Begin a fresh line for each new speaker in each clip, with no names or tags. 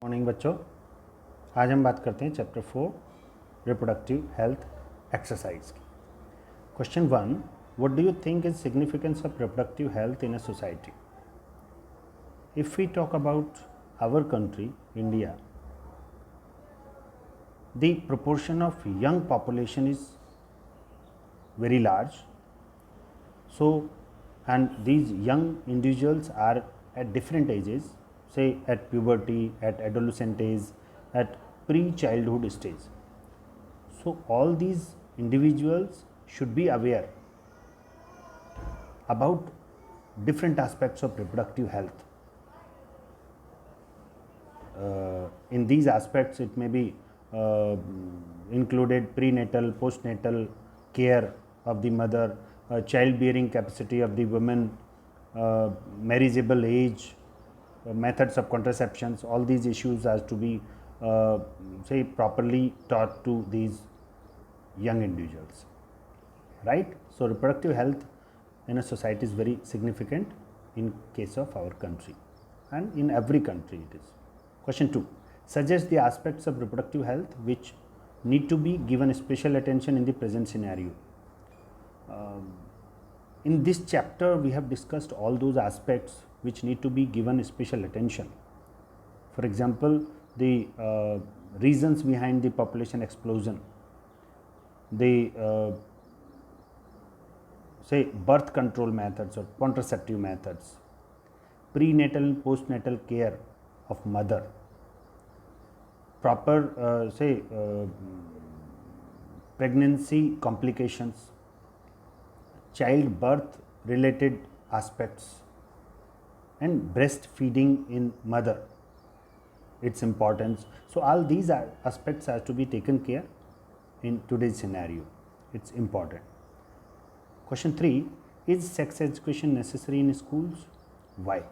Morning बच्चों, आज हम बात करते हैं चैप्टर 4 रिप्रोडक्टिव हेल्थ एक्सरसाइज की। Question 1, what do you think is significance of reproductive health in a society? If we talk about our country India, the proportion of young population is very large. So, and these young individuals are at different ages, say at puberty, at adolescent age, at pre-childhood stage. So, all these individuals should be aware about different aspects of reproductive health. In these aspects, it may be included prenatal, postnatal care of the mother, childbearing capacity of the women, marriageable age, methods of contraceptions. All these issues has to be properly taught to these young individuals, right? So reproductive health in a society is very significant in case of our country, and in every country it is. Question 2, suggest the aspects of reproductive health which need to be given special attention in the present scenario. In this chapter we have discussed all those aspects which need to be given special attention. For example, the reasons behind the population explosion, the birth control methods or contraceptive methods, prenatal and postnatal care of mother, proper pregnancy complications, childbirth related aspects, and breastfeeding in mother, its importance. So all these aspects have to be taken care in today's scenario. It's important. Question 3, is sex education necessary in schools? Why?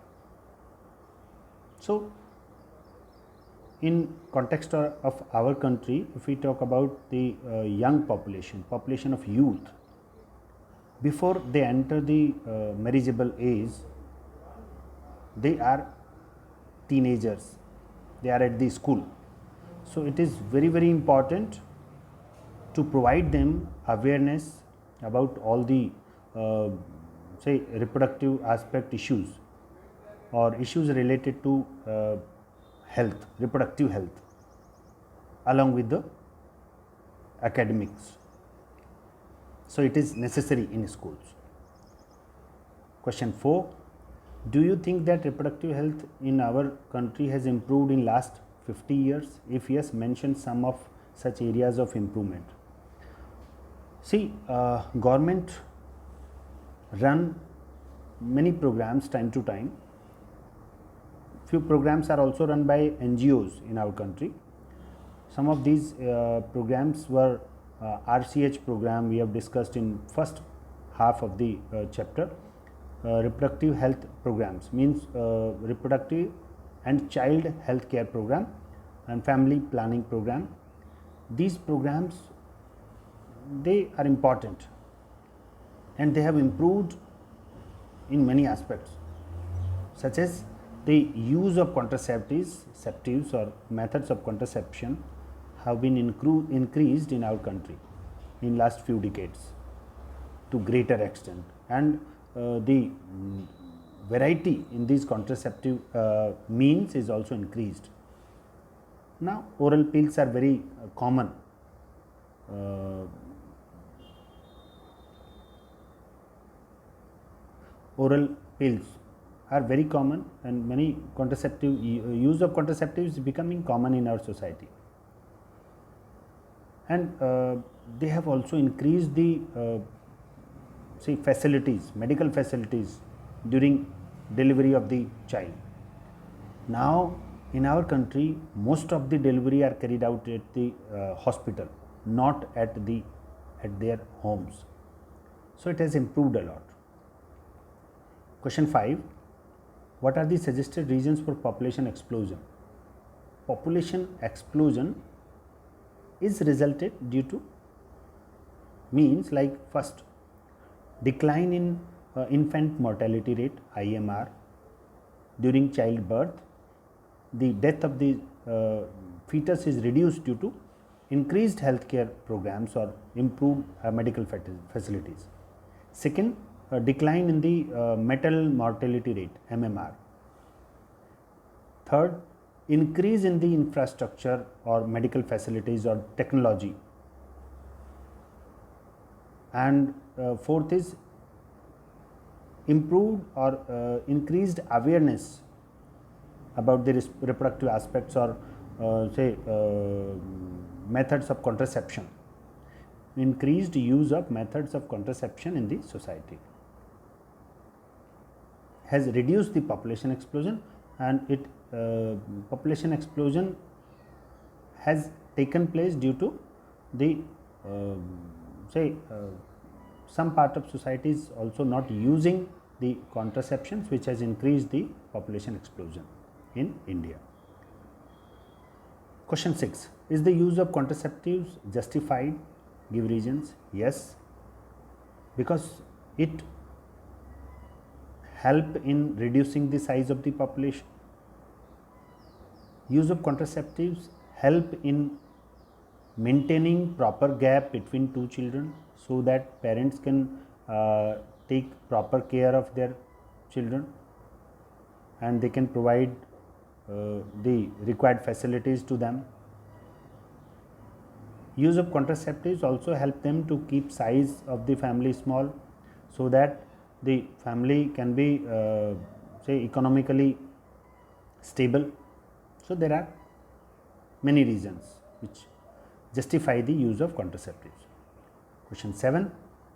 So in context of our country, if we talk about the young population of youth, before they enter the marriageable age, they are teenagers, they are at the school. So it is very important to provide them awareness about all the reproductive aspect issues or issues related to health, reproductive health, along with the academics. So it is necessary in schools. Question 4, do you think that reproductive health in our country has improved in last 50 years? If yes, mention some of such areas of improvement. See, government run many programs time to time. Few programs are also run by NGOs in our country. Some of these programs were RCH program we have discussed in first half of the chapter. Reproductive health programs means reproductive and child health care program and family planning program. These programs, they are important and they have improved in many aspects, such as the use of contraceptives or methods of contraception have been increased in our country in last few decades to greater extent, and the variety in these contraceptive means is also increased. Now oral pills are very common. Oral pills are very common, and many contraceptive use of contraceptives is becoming common in our society, and they have also increased the facilities, medical facilities during delivery of the child. Now in our country, most of the delivery are carried out at the hospital, not at their homes. So it has improved a lot. Question 5, what are the suggested reasons for population explosion? Population explosion is resulted due to means like, first, decline in infant mortality rate, IMR, during childbirth, the death of the fetus is reduced due to increased healthcare programs or improved medical facilities. Second, a decline in the maternal mortality rate, MMR. Third, increase in the infrastructure or medical facilities or technology. And fourth is improved or increased awareness about the reproductive aspects or methods of contraception. Increased use of methods of contraception in the society has reduced the population explosion, and population explosion has taken place due to the some part of society is also not using the contraceptions, which has increased the population explosion in India. Question 6. Is the use of contraceptives justified? Give reasons. Yes, because it help in reducing the size of the population. Use of contraceptives help in maintaining proper gap between two children so that parents can take proper care of their children and they can provide the required facilities to them. Use of contraceptives also help them to keep size of the family small so that the family can be economically stable. So there are many reasons which justify the use of contraceptives. Question 7.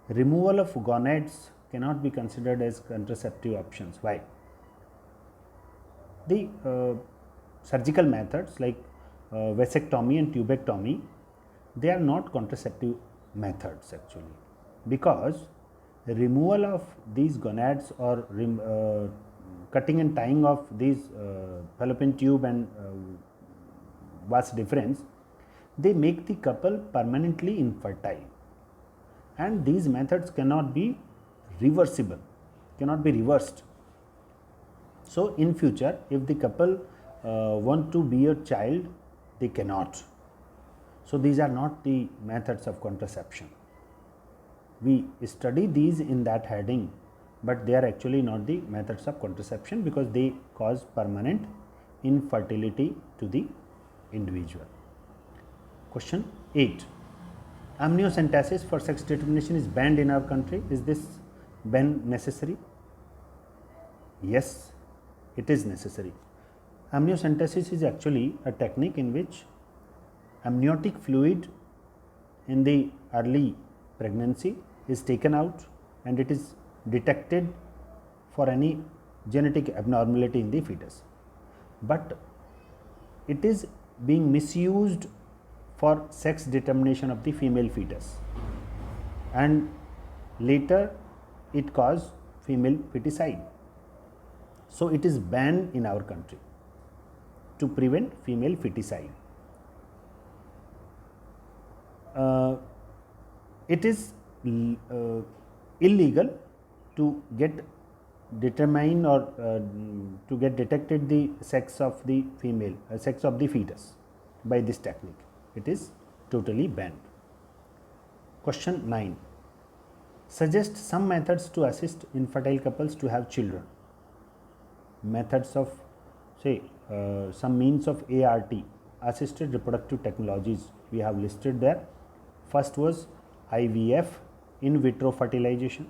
Removal of gonads cannot be considered as contraceptive options. Why? The surgical methods like vasectomy and tubectomy, they are not contraceptive methods actually, because the removal of these gonads or cutting and tying of these fallopian tube and vas deferens, they make the couple permanently infertile, and these methods cannot be reversible, cannot be reversed. So in future, if the couple want to bear a child, they cannot. So these are not the methods of contraception. We study these in that heading, but they are actually not the methods of contraception because they cause permanent infertility to the individual. Question 8. Amniocentesis for sex determination is banned in our country. Is this ban necessary? Yes, it is necessary. Amniocentesis is actually a technique in which amniotic fluid in the early pregnancy is taken out and it is detected for any genetic abnormality in the fetus. But it is being misused for sex determination of the female fetus, and later it caused female feticide. So it is banned in our country to prevent female feticide. It is illegal to get determine or to get detected the sex of the female, sex of the fetus by this technique. It is totally banned. Question 9. Suggest some methods to assist infertile couples to have children. Methods of some means of ART, assisted reproductive technologies, we have listed there. First was IVF, in vitro fertilization,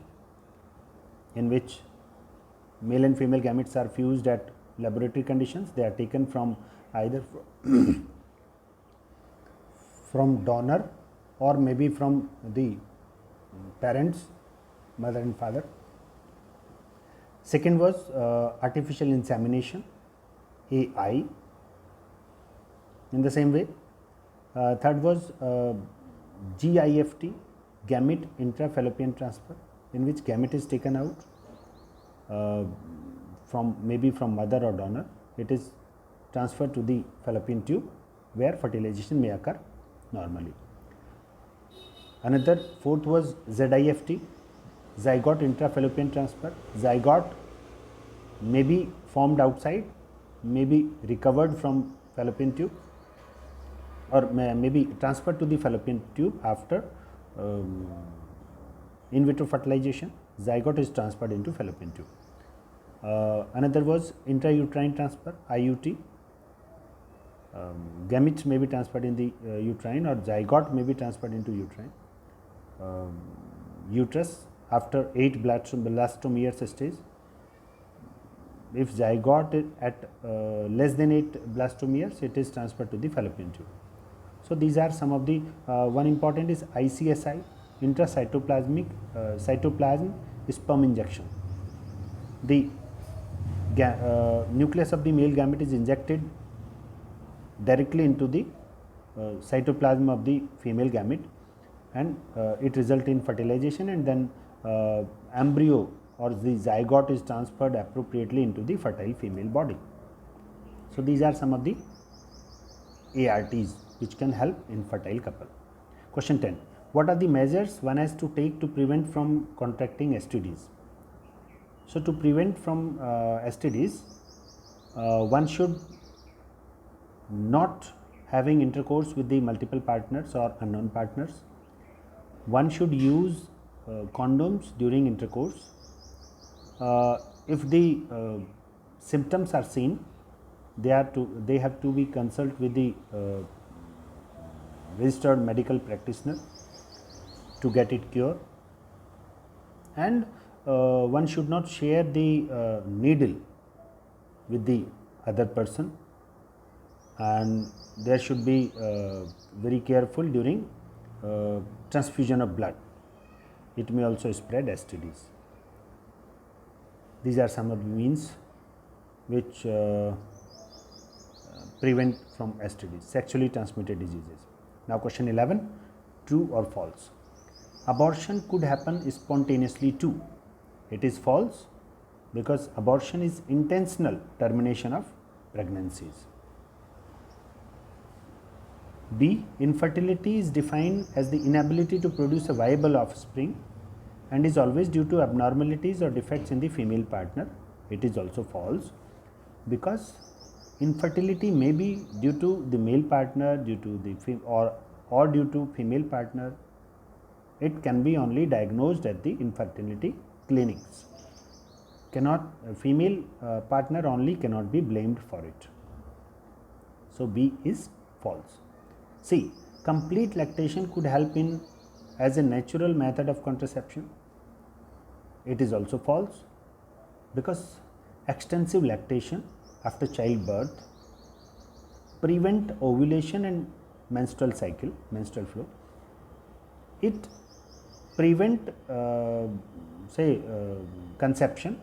in which male and female gametes are fused at laboratory conditions. They are taken from either from donor or maybe from the parents, mother and father. Second was artificial insemination, AI, in the same way. Third was GIFT, gamete intrafallopian transfer, in which gamete is taken out from maybe from mother or donor. It is transferred to the fallopian tube where fertilization may occur normally. Another fourth was ZIFT, zygote intrafallopian transfer. Zygote may be formed outside, may be recovered from fallopian tube, or maybe transferred to the fallopian tube after in vitro fertilization. Zygote is transferred into fallopian tube. Another was intrauterine transfer, IUT. Gametes may be transferred in the uterine, or zygote may be transferred into uterine. Uterus after 8 blastomeres stage. If zygote at less than 8 blastomeres, it is transferred to the fallopian tube. So these are some of the one important is ICSI, intracytoplasmic cytoplasm sperm injection. The nucleus of the male gamete is injected directly into the cytoplasm of the female gamete, and it results in fertilization, and then embryo or the zygote is transferred appropriately into the fertile female body. So these are some of the ARTs which can help in fertile couple. Question 10. What are the measures one has to take to prevent from contracting STDs? So to prevent from STDs, one should not having intercourse with the multiple partners or unknown partners. One should use condoms during intercourse. If the symptoms are seen, they have to be consult with the registered medical practitioner to get it cured. And one should not share the needle with the other person, and there should be very careful during transfusion of blood. It may also spread STDs. These are some of the means which prevent from STDs, sexually transmitted diseases. Now question 11, true or false? Abortion could happen spontaneously too. It is false, because abortion is intentional termination of pregnancies. B. Infertility is defined as the inability to produce a viable offspring and is always due to abnormalities or defects in the female partner. It is also false, because infertility may be due to the male partner, due to the or due to female partner. It can be only diagnosed at the infertility clinics. Female partner only cannot be blamed for it. So B is false. C. Complete lactation could help in as a natural method of contraception. It is also false, because extensive lactation after childbirth prevent ovulation and menstrual flow. It prevent conception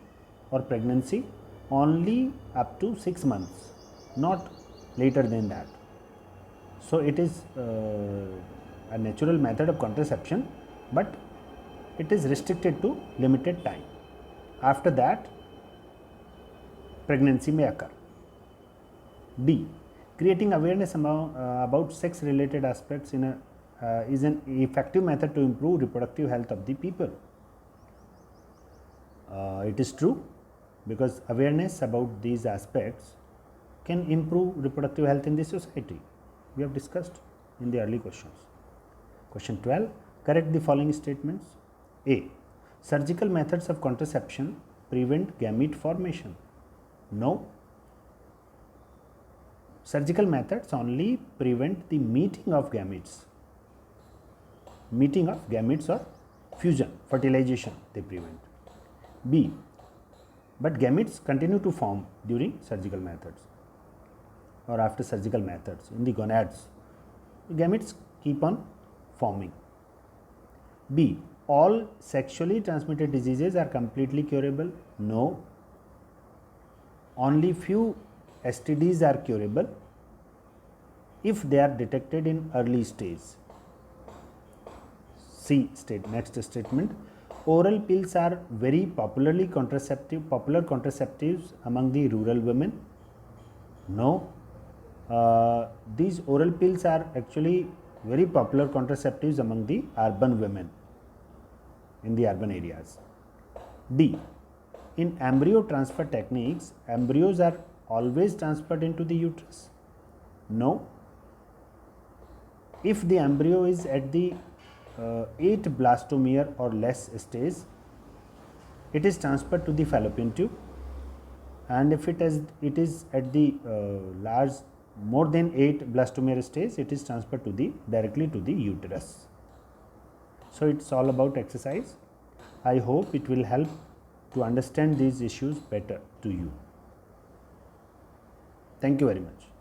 or pregnancy only up to 6 months, not later than that. So it is a natural method of contraception, but it is restricted to limited time. After that, pregnancy may occur. D. Creating awareness about sex related aspects is an effective method to improve reproductive health of the people. It is true, because awareness about these aspects can improve reproductive health in the society. We have discussed in the early questions. Question 12. Correct the following statements. A. Surgical methods of contraception prevent gamete formation. No. Surgical methods only prevent the meeting of gametes. Meeting of gametes or fusion, fertilization they prevent. B. But gametes continue to form during surgical methods or after surgical methods in the gonads. Gametes keep on forming. B. All sexually transmitted diseases are completely curable. No. Only few STDs are curable if they are detected in early stage. C. Next statement. Oral pills are very popular contraceptives among the rural women. No. These oral pills are actually very popular contraceptives among the urban women in the urban areas. D. In embryo transfer techniques, embryos are always transferred into the uterus. No. If the embryo is at the 8 blastomere or less stage, it is transferred to the fallopian tube, and if it is at the large more than 8 blastomere stage, it is transferred to the directly to the uterus. So it's all about exercise. I hope it will help to understand these issues better to you. Thank you very much.